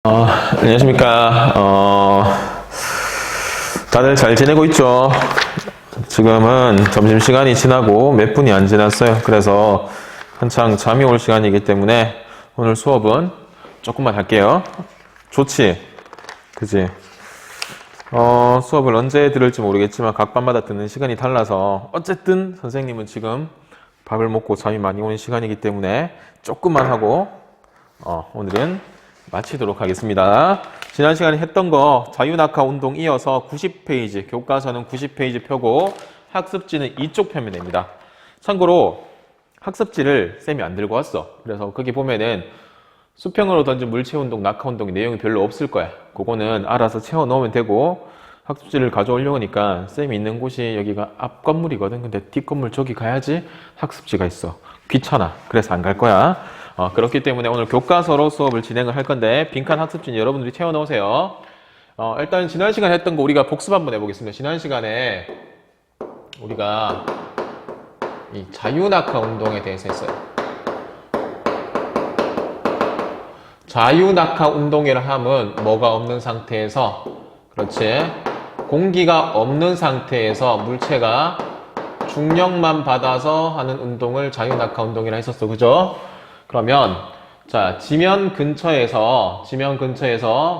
안녕하십니까. 다들 잘 지내고 있죠? 지금은 점심시간이 지나고 몇 분이 안 지났어요. 그래서 한창 잠이 올 시간이기 때문에 오늘 수업은 조금만 할게요. 좋지? 그지? 수업을 언제 들을지 모르겠지만 각 반마다 듣는 시간이 달라서 어쨌든 선생님은 지금 밥을 먹고 잠이 많이 오는 시간이기 때문에 조금만 하고 오늘은 마치도록 하겠습니다. 지난 시간에 했던 거 자유낙하 운동 이어서 90페이지, 교과서는 90페이지 펴고 학습지는 이쪽 펴면 됩니다. 참고로 학습지를 쌤이 안 들고 왔어. 그래서 거기 보면은 수평으로 던진 물체 운동, 낙하 운동의 내용이 별로 없을 거야. 그거는 알아서 채워 넣으면 되고, 학습지를 가져오려고 하니까 쌤이 있는 곳이 여기가 앞 건물이거든. 근데 뒷 건물 저기 가야지 학습지가 있어. 귀찮아. 그래서 안 갈 거야. 그렇기 때문에 오늘 교과서로 수업을 진행을 할 건데 빈칸 학습지는 여러분들이 채워 넣으세요. 일단 지난 시간에 했던 거 우리가 복습 한번 해보겠습니다. 지난 시간에 우리가 이 자유낙하 운동에 대해서 했어요. 자유낙하 운동이라 함은 뭐가 없는 상태에서, 그렇지, 공기가 없는 상태에서 물체가 중력만 받아서 하는 운동을 자유낙하 운동이라 했었어. 그죠? 그러면 자, 지면 근처에서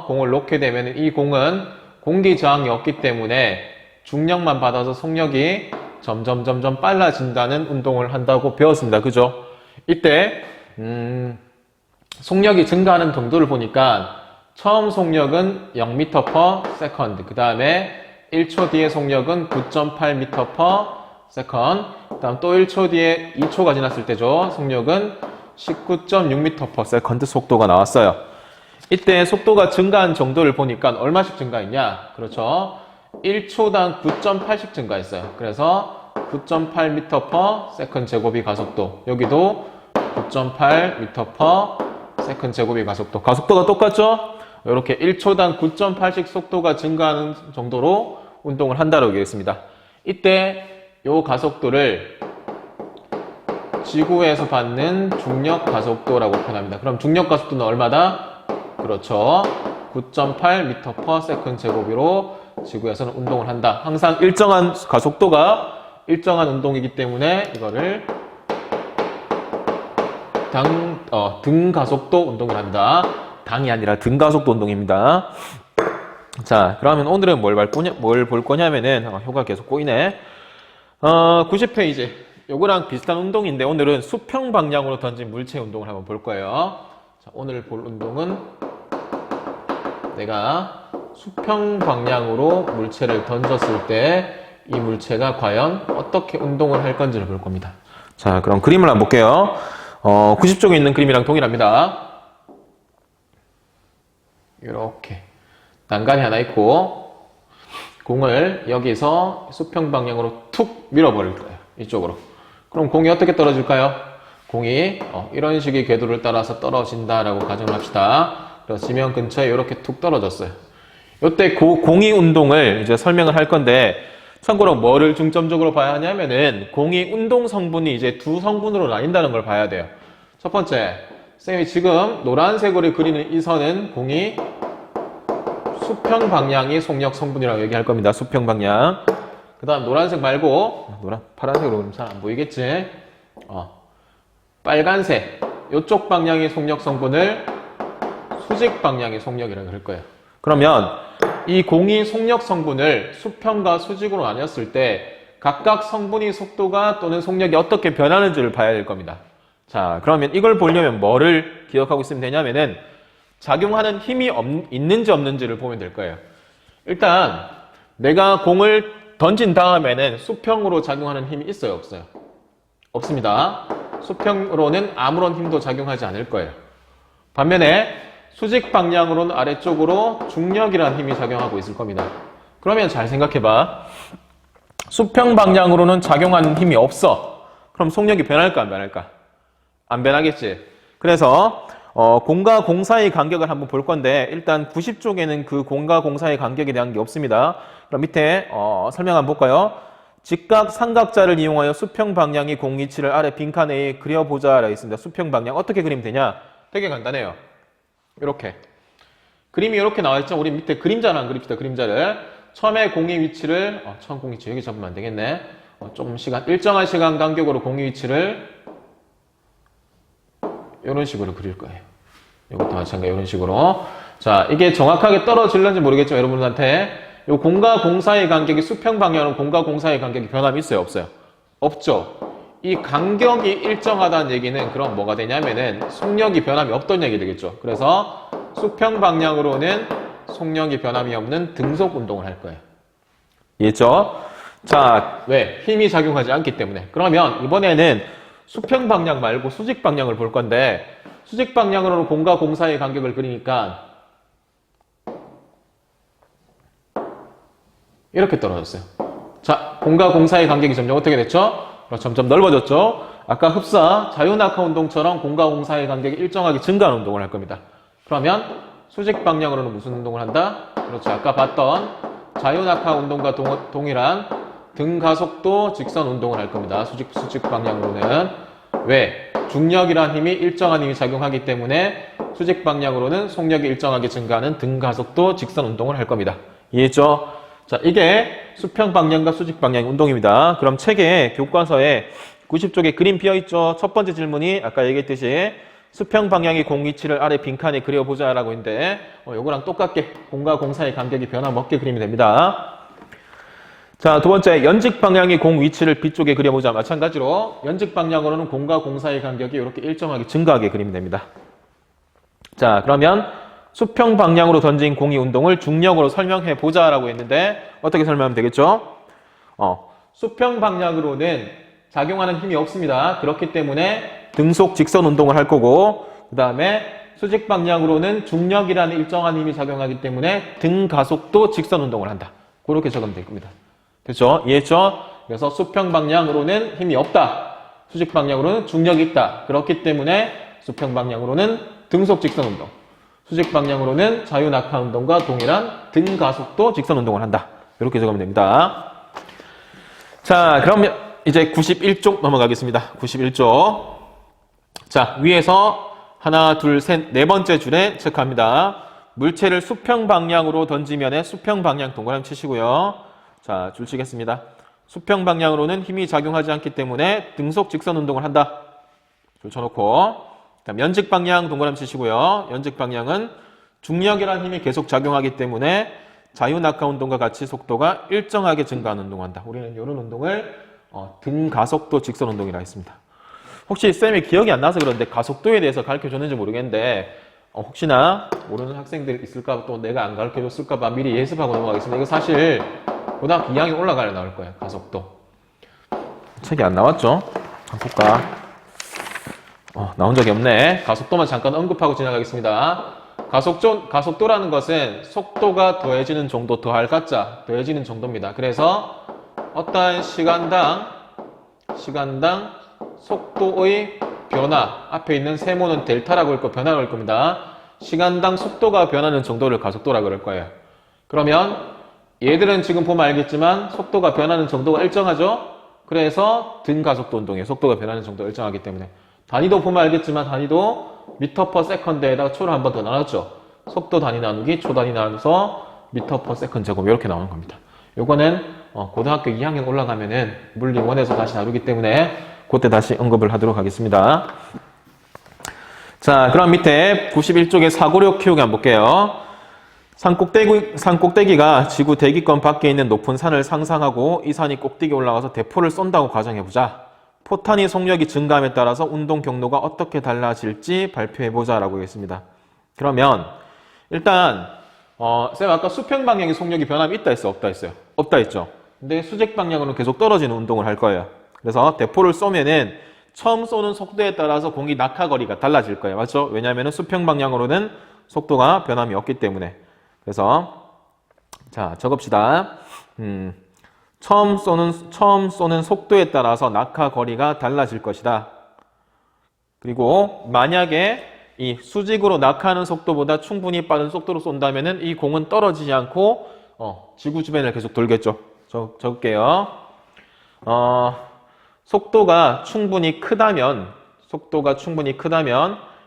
공을 놓게 되면 이 공은 공기 저항이 없기 때문에 중력만 받아서 속력이 점점 빨라진다는 운동을 한다고 배웠습니다. 그죠? 이때 속력이 증가하는 정도를 보니까 처음 속력은 0m/s, 그 다음에 1초 뒤에 속력은 9.8m/s, 그 다음 또 1초 뒤에 2초가 지났을 때죠. 속력은 19.6m/s 속도가 나왔어요. 이때 속도가 증가한 정도를 보니까 얼마씩 증가했냐? 그렇죠. 1초당 9.8씩 증가했어요. 그래서 9.8m/s 제곱이 가속도. 여기도 9.8m/s 제곱이 가속도. 가속도가 똑같죠? 이렇게 1초당 9.8씩 속도가 증가하는 정도로 운동을 한다고 얘기했습니다. 이때 이 가속도를 지구에서 받는 중력 가속도라고 표현합니다. 그럼 중력 가속도는 얼마다? 그렇죠. 9.8m/s 제곱으로 지구에서는 운동을 한다. 항상 일정한 가속도가 일정한 운동이기 때문에 이거를 등 가속도 운동을 한다. 당이 아니라 등 가속도 운동입니다. 자, 그러면 오늘은 뭘 볼 거냐면은 효과 계속 꼬이네. 90페이지. 요거랑 비슷한 운동인데 오늘은 수평 방향으로 던진 물체 운동을 한번 볼 거예요. 자, 오늘 볼 운동은 내가 수평 방향으로 물체를 던졌을 때 이 물체가 과연 어떻게 운동을 할 건지를 볼 겁니다. 자, 그럼 그림을 한번 볼게요. 90쪽에 있는 그림이랑 동일합니다. 이렇게 난간이 하나 있고 공을 여기서 수평 방향으로 툭 밀어버릴 거예요. 이쪽으로. 그럼 공이 어떻게 떨어질까요? 공이 이런 식의 궤도를 따라서 떨어진다라고 가정을 합시다. 그래서 지면 근처에 이렇게 툭 떨어졌어요. 이때 공이 운동을 이제 설명을 할 건데, 참고로 뭐를 중점적으로 봐야 하냐면은 공이 운동 성분이 이제 두 성분으로 나뉜다는 걸 봐야 돼요. 첫 번째, 쌤이 지금 노란색으로 그리는 이 선은 공이 수평 방향이 속력 성분이라고 얘기할 겁니다. 수평 방향. 그 다음 노란색 말고 파란색으로 그러면 잘 안 보이겠지? 빨간색, 이쪽 방향의 속력 성분을 수직 방향의 속력이라고 할 거예요. 그러면 이 공이 속력 성분을 수평과 수직으로 나뉘었을 때 각각 성분의 속도가 또는 속력이 어떻게 변하는지를 봐야 될 겁니다. 자, 그러면 이걸 보려면 뭐를 기억하고 있으면 되냐면은 작용하는 힘이 있는지 없는지를 보면 될 거예요. 일단 내가 공을 던진 다음에는 수평으로 작용하는 힘이 있어요, 없어요? 없습니다. 수평으로는 아무런 힘도 작용하지 않을 거예요. 반면에 수직 방향으로는 아래쪽으로 중력이라는 힘이 작용하고 있을 겁니다. 그러면 잘 생각해봐. 수평 방향으로는 작용하는 힘이 없어. 그럼 속력이 변할까 안 변할까? 안 변하겠지. 그래서 공과 공 사이의 간격을 한번 볼 건데, 일단 90쪽에는 그 공과 공 사이의 간격에 대한 게 없습니다. 그럼 밑에 설명 한번 볼까요? 직각 삼각자를 이용하여 수평 방향의 공 위치를 아래 빈칸에 그려보자 라고 있습니다. 수평 방향 어떻게 그리면 되냐? 되게 간단해요. 이렇게 그림이 이렇게 나와 있죠. 우리 밑에 그림자를 안 그립시다. 그림자를. 처음에 공의 위치를, 처음 공의 위치 여기 잡으면 안 되겠네. 조금 일정한 시간 간격으로 공의 위치를 이런 식으로 그릴 거예요. 이것도 마찬가지 이런 식으로. 자, 이게 정확하게 떨어질는지 모르겠지만 여러분들한테 이 공과 공 사이의 간격이 수평 방향으로 공과 공 사이의 간격이 변함이 있어요? 없어요? 없죠. 이 간격이 일정하다는 얘기는 그럼 뭐가 되냐면은 속력이 변함이 없던 얘기 되겠죠. 그래서 수평 방향으로는 속력이 변함이 없는 등속 운동을 할 거예요. 이해했죠? 자, 왜? 힘이 작용하지 않기 때문에. 그러면 이번에는 수평 방향 말고 수직 방향을 볼 건데 수직 방향으로 공과 공 사이의 간격을 그리니까 이렇게 떨어졌어요. 자, 공과 공 사이의 간격이 점점 어떻게 됐죠? 점점 넓어졌죠? 아까 흡사, 자유낙하 운동처럼 공과 공 사이의 간격이 일정하게 증가하는 운동을 할 겁니다. 그러면 수직 방향으로는 무슨 운동을 한다? 그렇죠. 아까 봤던 자유낙하 운동과 동일한 등가속도 직선 운동을 할 겁니다. 수직 방향으로는. 왜? 중력이란 힘이 일정한 힘이 작용하기 때문에 수직 방향으로는 속력이 일정하게 증가하는 등가속도 직선 운동을 할 겁니다. 이해했죠? 자, 이게 수평 방향과 수직 방향 운동입니다. 그럼 책에 교과서에 90쪽에 그림 비어있죠? 첫 번째 질문이 아까 얘기했듯이 수평 방향의 공 위치를 아래 빈칸에 그려보자 라고 했는데 요거랑 똑같게 공과 공 사이의 간격이 변함없게 그리면 됩니다. 자, 두 번째 연직 방향의 공 위치를 B쪽에 그려보자. 마찬가지로 연직 방향으로는 공과 공 사이의 간격이 이렇게 일정하게 증가하게 그리면 됩니다. 자, 그러면 수평 방향으로 던진 공이 운동을 중력으로 설명해 보자라고 했는데 어떻게 설명하면 되겠죠? 수평 방향으로는 작용하는 힘이 없습니다. 그렇기 때문에 등속 직선 운동을 할 거고 그 다음에 수직 방향으로는 중력이라는 일정한 힘이 작용하기 때문에 등 가속도 직선 운동을 한다. 그렇게 적으면 될 겁니다. 됐죠? 이해했죠? 그래서 수평 방향으로는 힘이 없다. 수직 방향으로는 중력이 있다. 그렇기 때문에 수평 방향으로는 등속 직선 운동. 수직 방향으로는 자유낙하 운동과 동일한 등가속도 직선 운동을 한다. 이렇게 적으면 됩니다. 자, 그럼 이제 91쪽 넘어가겠습니다. 91쪽. 자, 위에서 하나, 둘, 셋, 네 번째 줄에 체크합니다. 물체를 수평 방향으로 던지면에 수평 방향 동그라미 치시고요. 자, 줄 치겠습니다. 수평 방향으로는 힘이 작용하지 않기 때문에 등속 직선 운동을 한다. 줄 쳐놓고 다음 연직 방향 동그라미 치시고요. 연직 방향은 중력이라는 힘이 계속 작용하기 때문에 자유낙하 운동과 같이 속도가 일정하게 증가하는 운동을 한다. 우리는 이런 운동을 등가속도 직선 운동이라 했습니다. 혹시 쌤이 기억이 안 나서 그런데 가속도에 대해서 가르쳐줬는지 모르겠는데 혹시나 모르는 학생들 있을까 또 내가 안 가르쳐줬을까 봐 미리 예습하고 넘어가겠습니다. 이거 사실 고등학교 2학년 올라가야 나올 거예요. 가속도. 책이 안 나왔죠? 한번 볼까? 나온 적이 없네. 가속도만 잠깐 언급하고 지나가겠습니다. 가속도라는 것은 속도가 더해지는 정도 더할 가짜 더해지는 정도입니다. 그래서 어떠한 시간당 속도의 변화 앞에 있는 세모는 델타라고 할 거 변화라고 할 겁니다. 시간당 속도가 변하는 정도를 가속도라고 할 거예요. 그러면 얘들은 지금 보면 알겠지만 속도가 변하는 정도가 일정하죠. 그래서 등가속도 운동이에요. 속도가 변하는 정도가 일정하기 때문에 단위도 보면 알겠지만 단위도 미터 퍼 세컨드에다가 초를 한 번 더 나눴죠. 속도 단위 나누기 초 단위 나눠서 미터 퍼 세컨드 제곱 이렇게 나오는 겁니다. 요거는 고등학교 2학년 올라가면은 물리 1에서 다시 다루기 때문에 그때 다시 언급을 하도록 하겠습니다. 자, 그럼 밑에 91쪽에 사고력 키우기 한번 볼게요. 산 꼭대기가 지구 대기권 밖에 있는 높은 산을 상상하고 이 산이 꼭대기에 올라가서 대포를 쏜다고 가정해보자. 포탄이 속력이 증가함에 따라서 운동 경로가 어떻게 달라질지 발표해보자 라고 했습니다. 그러면 일단 쌤 아까 수평 방향의 속력이 변함이 있다 했어? 없다 했어요? 없다 했죠. 근데 수직 방향으로는 계속 떨어지는 운동을 할 거예요. 그래서 대포를 쏘면은 처음 쏘는 속도에 따라서 공이 낙하거리가 달라질 거예요. 맞죠? 왜냐하면 수평 방향으로는 속도가 변함이 없기 때문에. 그래서 자, 적읍시다. 처음 쏘는 속도에 따라서 낙하거리가 달라질 것이다. 그리고 만약에 이 수직으로 낙하하는 속도보다 충분히 빠른 속도로 쏜다면은 이 공은 떨어지지 않고 지구 주변을 계속 돌겠죠. 적을게요. 속도가 충분히 크다면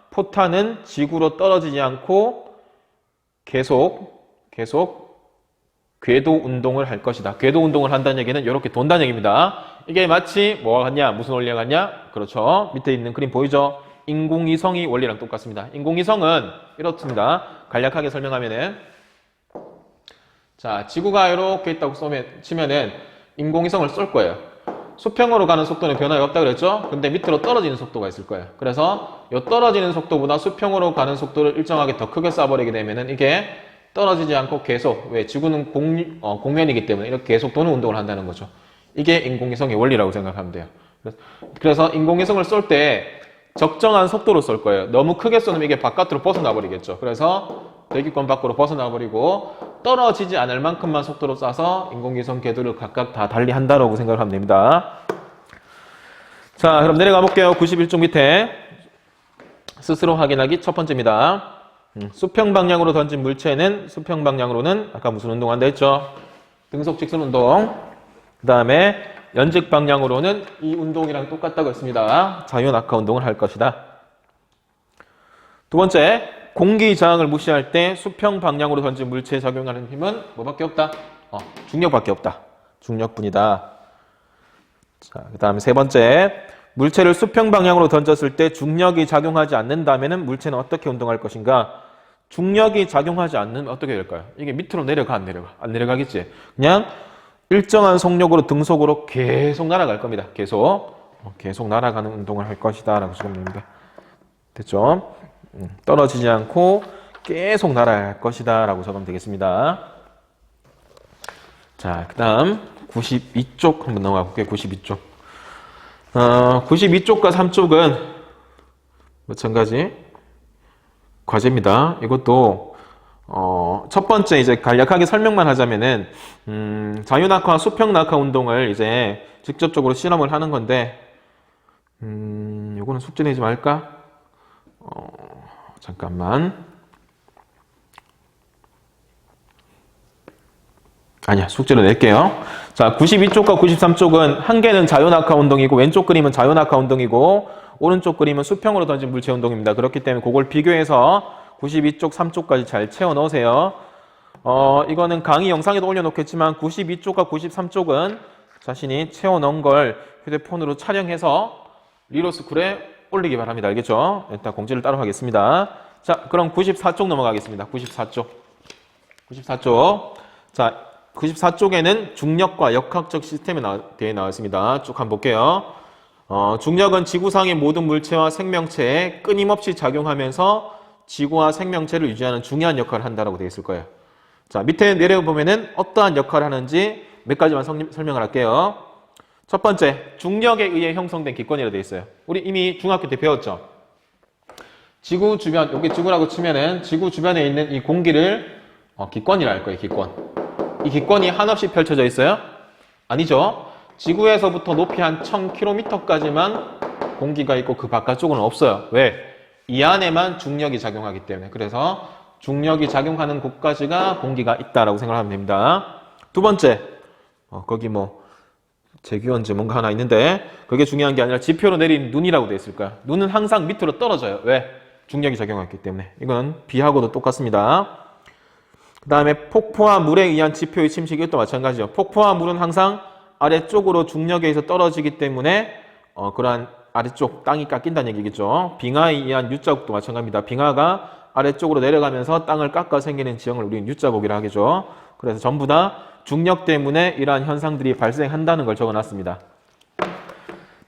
포탄은 지구로 떨어지지 않고 계속 궤도 운동을 할 것이다. 궤도 운동을 한다는 얘기는 이렇게 돈다는 얘기입니다. 이게 마치 뭐와 같냐? 무슨 원리와 같냐? 그렇죠. 밑에 있는 그림 보이죠? 인공위성의 원리랑 똑같습니다. 인공위성은 이렇습니다. 간략하게 설명하면은, 자, 지구가 이렇게 있다고 치면은 인공위성을 쏠 거예요. 수평으로 가는 속도는 변화가 없다 그랬죠? 근데 밑으로 떨어지는 속도가 있을 거예요. 그래서 이 떨어지는 속도보다 수평으로 가는 속도를 일정하게 더 크게 쏴버리게 되면은 이게 떨어지지 않고 계속, 왜? 지구는 공면이기 때문에 이렇게 계속 도는 운동을 한다는 거죠. 이게 인공위성의 원리라고 생각하면 돼요. 그래서 인공위성을 쏠 때 적정한 속도로 쏠 거예요. 너무 크게 쏘면 이게 바깥으로 벗어나 버리겠죠. 그래서 대기권 밖으로 벗어나 버리고 떨어지지 않을 만큼만 속도로 쏴서 인공위성 궤도를 각각 다 달리한다라고 생각을 하면 됩니다. 자, 그럼 내려가 볼게요. 91쪽 밑에 스스로 확인하기 첫 번째입니다. 수평 방향으로 던진 물체는 수평 방향으로는 아까 무슨 운동한다 했죠? 등속 직선 운동. 그 다음에 연직 방향으로는 이 운동이랑 똑같다고 했습니다. 자유낙하 운동을 할 것이다. 두 번째, 공기 저항을 무시할 때 수평 방향으로 던진 물체에 작용하는 힘은 뭐밖에 없다? 중력밖에 없다. 중력뿐이다. 자, 그 다음에 세 번째, 물체를 수평 방향으로 던졌을 때 중력이 작용하지 않는다면 물체는 어떻게 운동할 것인가? 중력이 작용하지 않는 어떻게 될까요? 이게 밑으로 내려가 안 내려가? 안 내려가겠지? 그냥 일정한 속력으로 등속으로 계속 날아갈 겁니다. 계속 날아가는 운동을 할 것이다 라고 적으면 됩니다. 됐죠? 떨어지지 않고 계속 날아갈 것이다 라고 적으면 되겠습니다. 자, 그 다음 92쪽 한번 넘어가 볼게요. 92쪽 92쪽과 3쪽은 마찬가지 과제입니다. 이것도 첫 번째 이제 간략하게 설명만 하자면은 자유낙하, 수평낙하 운동을 이제 직접적으로 실험을 하는 건데 요거는 숙제 내지 말까? 잠깐만. 아니야, 숙제로 낼게요. 자, 92쪽과 93쪽은 한 개는 자유낙하 운동이고 왼쪽 그림은 자유낙하 운동이고 오른쪽 그림은 수평으로 던진 물체 운동입니다. 그렇기 때문에 그걸 비교해서 92쪽, 3쪽까지 잘 채워 넣으세요. 이거는 강의 영상에도 올려놓겠지만 92쪽과 93쪽은 자신이 채워 넣은 걸 휴대폰으로 촬영해서 리로스쿨에 올리기 바랍니다. 알겠죠? 일단 공지를 따로 하겠습니다. 자, 그럼 94쪽 넘어가겠습니다. 94쪽. 자, 94쪽에는 중력과 역학적 시스템에 대해 나와 있습니다. 쭉 한번 볼게요. 중력은 지구상의 모든 물체와 생명체에 끊임없이 작용하면서 지구와 생명체를 유지하는 중요한 역할을 한다고 되어 있을 거예요. 자, 밑에 내려보면은 어떠한 역할을 하는지 몇 가지만 설명을 할게요. 첫 번째, 중력에 의해 형성된 기권이라고 되어 있어요. 우리 이미 중학교 때 배웠죠? 지구 주변, 여기 지구라고 치면은 지구 주변에 있는 이 공기를 기권이라 할 거예요, 기권. 이 기권이 한없이 펼쳐져 있어요? 아니죠. 지구에서부터 높이 한 1000km까지만 공기가 있고 그 바깥쪽은 없어요. 왜? 이 안에만 중력이 작용하기 때문에. 그래서 중력이 작용하는 곳까지가 공기가 있다라고 생각하면 됩니다. 두 번째, 거기 제기원제 뭔가 하나 있는데 그게 중요한 게 아니라 지표로 내린 눈이라고 되어 있을 거야. 눈은 항상 밑으로 떨어져요. 왜? 중력이 작용했기 때문에. 이건 비하고도 똑같습니다. 그 다음에 폭포와 물에 의한 지표의 침식, 이것도 마찬가지죠. 폭포와 물은 항상 아래쪽으로 중력에 의해서 떨어지기 때문에 그러한 아래쪽 땅이 깎인다는 얘기겠죠. 빙하에 의한 U자국도 마찬가지입니다. 빙하가 아래쪽으로 내려가면서 땅을 깎아 생기는 지형을 우리는 U자국이라 하겠죠. 그래서 전부 다 중력 때문에 이러한 현상들이 발생한다는 걸 적어놨습니다.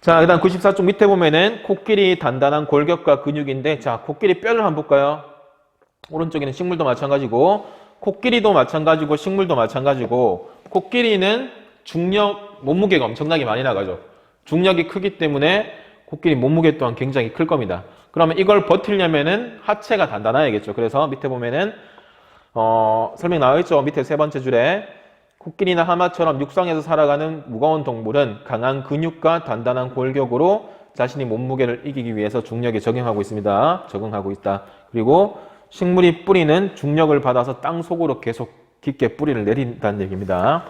자, 그 다음 94쪽 밑에 보면은 코끼리 단단한 골격과 근육인데, 자, 코끼리 뼈를 한번 볼까요? 오른쪽에는 식물도 마찬가지고 코끼리도 마찬가지고 식물도 마찬가지고 코끼리는 중력, 몸무게가 엄청나게 많이 나가죠. 중력이 크기 때문에 코끼리 몸무게 또한 굉장히 클 겁니다. 그러면 이걸 버티려면은 하체가 단단해야겠죠. 그래서 밑에 보면은 설명 나와 있죠. 밑에 세 번째 줄에 코끼리나 하마처럼 육상에서 살아가는 무거운 동물은 강한 근육과 단단한 골격으로 자신이 몸무게를 이기기 위해서 중력에 적응하고 있습니다. 적응하고 있다. 그리고 식물이 뿌리는 중력을 받아서 땅 속으로 계속 깊게 뿌리를 내린다는 얘기입니다.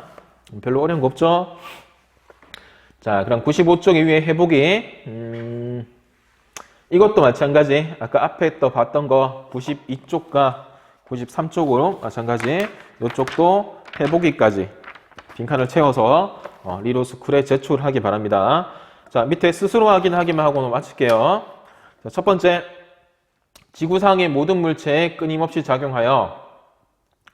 별로 어려운 거 없죠? 자, 그럼 95쪽 이후에 해보기. 이것도 마찬가지. 아까 앞에 또 봤던 거 92쪽과 93쪽으로 마찬가지 이쪽도 해보기까지 빈칸을 채워서 리로스쿨에 제출하기 바랍니다. 자, 밑에 스스로 확인하기만 하고는 마칠게요. 자, 첫 번째, 지구상의 모든 물체에 끊임없이 작용하여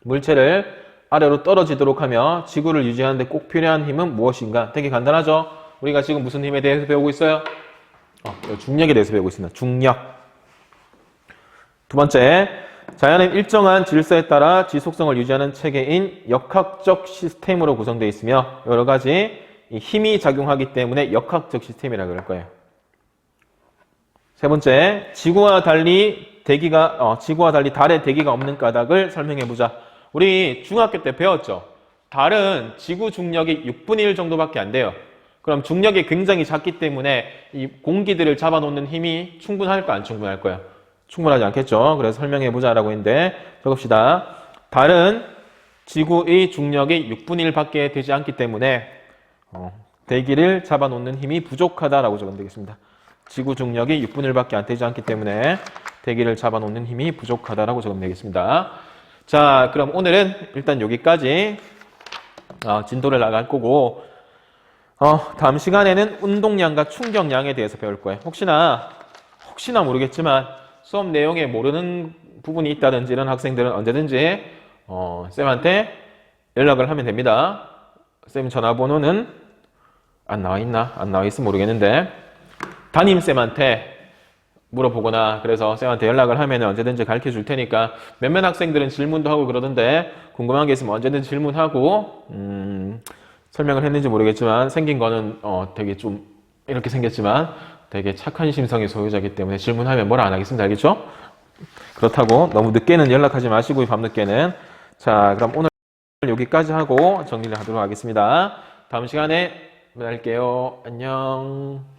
물체를 아래로 떨어지도록 하며 지구를 유지하는 데 꼭 필요한 힘은 무엇인가? 되게 간단하죠? 우리가 지금 무슨 힘에 대해서 배우고 있어요? 중력에 대해서 배우고 있습니다. 중력. 두 번째, 자연은 일정한 질서에 따라 지속성을 유지하는 체계인 역학적 시스템으로 구성되어 있으며 여러 가지 힘이 작용하기 때문에 역학적 시스템이라고 그럴 거예요. 세 번째, 지구와 달리 달의 대기가 없는 까닭을 설명해 보자. 우리 중학교 때 배웠죠? 달은 지구 중력이 6분의 1 정도밖에 안 돼요. 그럼 중력이 굉장히 작기 때문에 이 공기들을 잡아놓는 힘이 충분할까 안 충분할까요? 충분하지 않겠죠. 그래서 설명해 보자라고 했는데 적읍시다. 달은 지구의 중력이 6분의 1밖에 되지 않기 때문에 대기를 잡아놓는 힘이 부족하다라고 적으면 되겠습니다. 지구 중력이 6분의 1밖에 안 되지 않기 때문에 대기를 잡아놓는 힘이 부족하다라고 적으면 되겠습니다. 자, 그럼 오늘은 일단 여기까지 진도를 나갈 거고 다음 시간에는 운동량과 충격량에 대해서 배울 거예요. 혹시나 모르겠지만 수업 내용에 모르는 부분이 있다든지 이런 학생들은 언제든지 쌤한테 연락을 하면 됩니다. 쌤 전화번호는 안 나와 있나? 안 나와 있으면 모르겠는데 담임쌤한테 물어보거나 그래서 쌤한테 연락을 하면 언제든지 가르쳐 줄 테니까 몇몇 학생들은 질문도 하고 그러던데 궁금한 게 있으면 언제든지 질문하고 설명을 했는지 모르겠지만 생긴 거는 되게 좀 이렇게 생겼지만 되게 착한 심성의 소유자이기 때문에 질문하면 뭐라 안 하겠습니다. 알겠죠? 그렇다고 너무 늦게는 연락하지 마시고 밤늦게는. 자, 그럼 오늘 여기까지 하고 정리를 하도록 하겠습니다. 다음 시간에 만날게요. 안녕.